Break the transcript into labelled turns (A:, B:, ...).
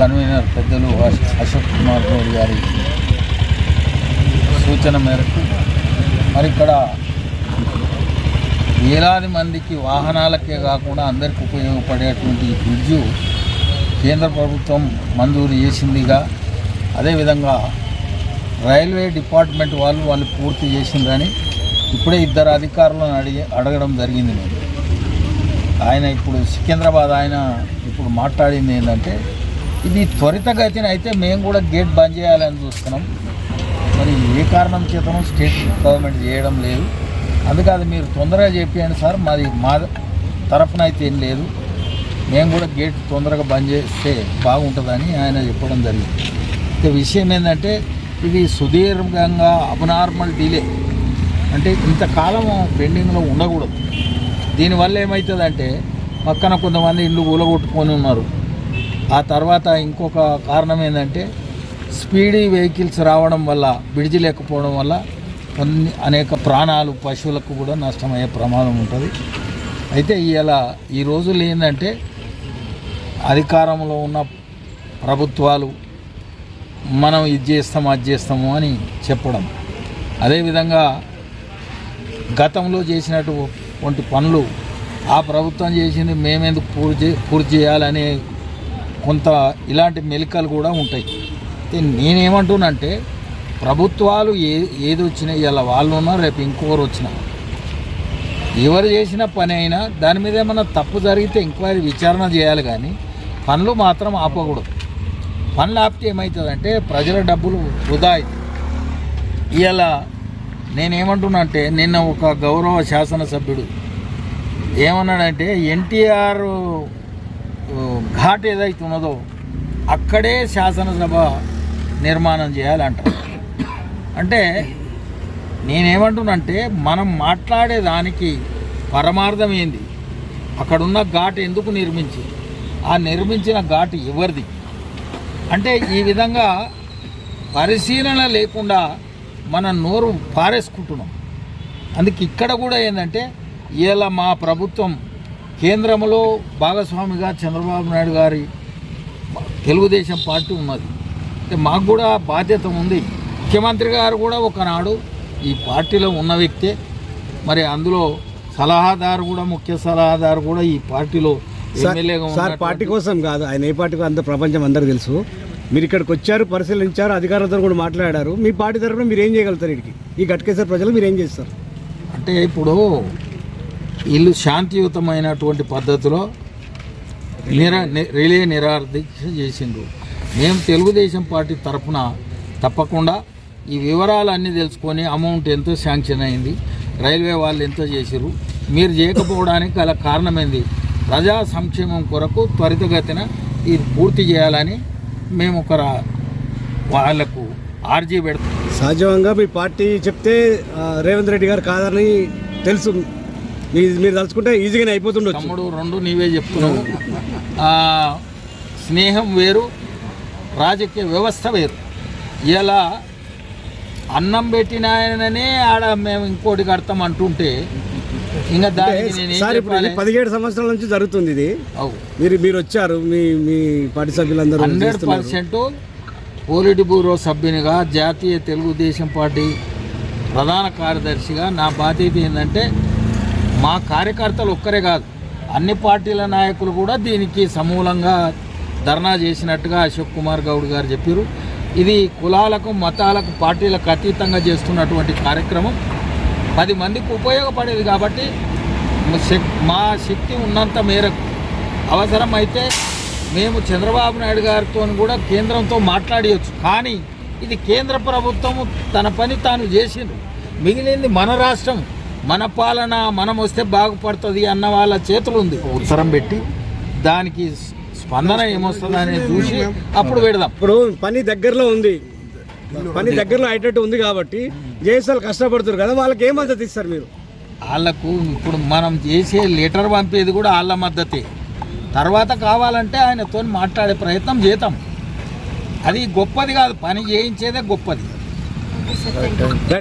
A: Convener పెద్దలు అశోక్ కుమార్ గౌడ్ గారి సూచన మేరకు మరి ఇక్కడ వేలాది మందికి వాహనాలకే కాకుండా అందరికీ ఉపయోగపడేటువంటి ఈ బ్రిడ్జు కేంద్ర ప్రభుత్వం మంజూరు చేసిందిగా, అదేవిధంగా రైల్వే డిపార్ట్మెంట్ వాళ్ళు పూర్తి చేసిందని ఇప్పుడే ఇద్దరు అధికారులను అడగడం జరిగింది. నేను ఆయన ఇప్పుడు సికింద్రాబాద్ ఆయన ఇప్పుడు మాట్లాడింది ఏంటంటే ఇది త్వరితగతిన అయితే మేము కూడా గేట్ బంద్ చేయాలని చూస్తున్నాం. మరి ఏ కారణం చేతనో స్టేట్ గవర్నమెంట్ చేయడం లేదు. అందుకని మీరు తొందరగా చెప్పండి సార్, మా తరఫున అయితే ఏం లేదు, మేము కూడా గేట్ తొందరగా బంద్ చేస్తే బాగుంటుందని ఆయన చెప్పడం జరిగింది. అయితే విషయం ఏంటంటే ఇది సుదీర్ఘంగా అబ్నార్మల్ డిలే, అంటే ఇంతకాలం పెండింగ్లో ఉండకూడదు. దీనివల్ల ఏమవుతుందంటే పక్కన కొంతమంది ఇల్లు కూలగొట్టుకొని ఉన్నారు. ఆ తర్వాత ఇంకొక కారణం ఏంటంటే స్పీడీ వెహికల్స్ రావడం వల్ల, బ్రిడ్జి లేకపోవడం వల్ల అనేక ప్రాణాలు, పశువులకు కూడా నష్టమయ్యే ప్రమాదం ఉంటుంది. అయితే ఈ రోజులు ఏంటంటే అధికారంలో ఉన్న ప్రభుత్వాలు మనం ఇది చేస్తాము అది చేస్తాము అని చెప్పడం, అదేవిధంగా గతంలో చేసినటువంటి పనులు ఆ ప్రభుత్వం చేసింది మేమెందుకు పూర్తి చేయాలనే కొంత ఇలాంటి మెలికలు కూడా ఉంటాయి. నేనేమంటున్నానంటే ప్రభుత్వాలు ఏది వచ్చినా ఇలా వాళ్ళు ఉన్నారు, రేపు ఇంకొకరు వచ్చినా ఎవరు చేసిన పని అయినా దాని మీద ఏమన్నా తప్పు జరిగితే ఎంక్వైరీ విచారణ చేయాలి, కానీ పనులు మాత్రం ఆపకూడదు. పనులు ఆపితే ఏమవుతుందంటే ప్రజల డబ్బులు వృధా అవుతాయి. ఇలా నేనేమంటున్నా అంటే నిన్న ఒక గౌరవ శాసనసభ్యుడు ఏమన్నాడంటే ఎన్టీఆర్ ఘాట్ ఏదైతే ఉన్నదో అక్కడే శాసనసభ నిర్మాణం చేయాలంటారు. అంటే నేనేమంటున్నానంటే మనం మాట్లాడేదానికి పరమార్థం ఏంది, అక్కడున్న ఘాట్ ఎందుకు నిర్మించి, ఆ నిర్మించిన ఘాట్ ఎవరిది అంటే ఈ విధంగా పరిశీలన లేకుండా మన నోరు పారేసుకుంటున్నాం. అందుకే ఇక్కడ కూడా ఏంటంటే ఇలా మా ప్రభుత్వం కేంద్రంలో భాగస్వామిగా చంద్రబాబు నాయుడు గారి తెలుగుదేశం పార్టీ ఉన్నది. మాకు కూడా బాధ్యత ఉంది. ముఖ్యమంత్రి గారు కూడా ఒకనాడు ఈ పార్టీలో ఉన్న వ్యక్తే. మరి అందులో సలహాదారు కూడా, ముఖ్య సలహాదారు కూడా ఈ పార్టీలో ఎమ్మెల్యేగా
B: సార్. పార్టీ కోసం కాదు, ఆయన ఏ పార్టీకి అంత ప్రపంచం అందరూ తెలుసు. మీరు ఇక్కడికి వచ్చారు, పరిశీలించారు, అధికారులతో కూడా మాట్లాడారు. మీ పార్టీ తరఫున మీరు ఏం చేయగలుగుతారు? ఈ గట్కేశ్వర ప్రజలు మీరు ఏం చేస్తారు?
A: అంటే ఇప్పుడు వీళ్ళు శాంతియుతమైనటువంటి పద్ధతిలో రిలే నిరాదీక్ష చేసిండ్రు. మేము తెలుగుదేశం పార్టీ తరఫున తప్పకుండా ఈ వివరాలన్నీ తెలుసుకొని అమౌంట్ ఎంత శాంక్షన్ అయింది, రైల్వే వాళ్ళు ఎంత చేసిరు, మీరు చేయకపోవడానికి గల కారణమైంది, ప్రజా సంక్షేమం కొరకు త్వరితగతిన ఇది పూర్తి చేయాలని మేము ఒక వాళ్లకు ఆర్జీ పెడతాం.
B: సహజంగా మీ పార్టీ చెప్తే రేవంత్ రెడ్డి గారు కాదని తెలుసు, మీరు తలుచుకుంటే ఈజీగానే అయిపోతుండొచ్చు.
A: తమ్ముడు రెండు నీవే చెప్తున్నావు. స్నేహం వేరు, రాజకీయ వ్యవస్థ వేరు. ఇలా అన్నం పెట్టిన ఆయననే ఆడ మేము ఇంకోటి కడతాం అంటుంటే ఇంకా దానికి
B: 17 సంవత్సరాల నుంచి జరుగుతుంది ఇది. మీరు వచ్చారు, మీ పార్టీ సభ్యులందరూ
A: 100% పోలిట్ బ్యూరో సభ్యునిగా, జాతీయ తెలుగుదేశం పార్టీ ప్రధాన కార్యదర్శిగా నా బాధ్యత ఏంటంటే మా కార్యకర్తలు ఒక్కరే కాదు, అన్ని పార్టీల నాయకులు కూడా దీనికి సమూలంగా ధర్నా చేసినట్టుగా అశోక్ కుమార్ గౌడ్ గారు చెప్పారు. ఇది కులాలకు, మతాలకు, పార్టీలకు అతీతంగా చేస్తున్నటువంటి కార్యక్రమం 10 మందికి ఉపయోగపడేది. కాబట్టి మా శక్తి ఉన్నంత మేరకు అవసరమైతే మేము చంద్రబాబు నాయుడు గారితో కూడా కేంద్రంతో మాట్లాడవచ్చు. కానీ ఇది కేంద్ర ప్రభుత్వము తన పని తాను చేసిండ్రు, మిగిలింది మన రాష్ట్రం, మన పాలన, మనం వస్తే బాగుపడుతుంది అన్న వాళ్ళ చేతులు ఉంది. ఉత్తరం పెట్టి దానికి స్పందన ఏమొస్తుంది అనేది చూసి అప్పుడు పెడదాం.
B: ఇప్పుడు పని దగ్గరలో ఉంది, పని దగ్గరలో అయ్యేటట్టు ఉంది కాబట్టి జేఎస్ఎల్ కష్టపడుతారు కదా, వాళ్ళకి ఏ మద్దతు ఇస్తారు మీరు?
A: వాళ్ళకు ఇప్పుడు మనం చేసే లెటర్ పంపేది కూడా వాళ్ళ మద్దతే. తర్వాత కావాలంటే ఆయనతో మాట్లాడే ప్రయత్నం చేద్దాం. అది గొప్పది కాదు, పని చేయించేదే గొప్పది.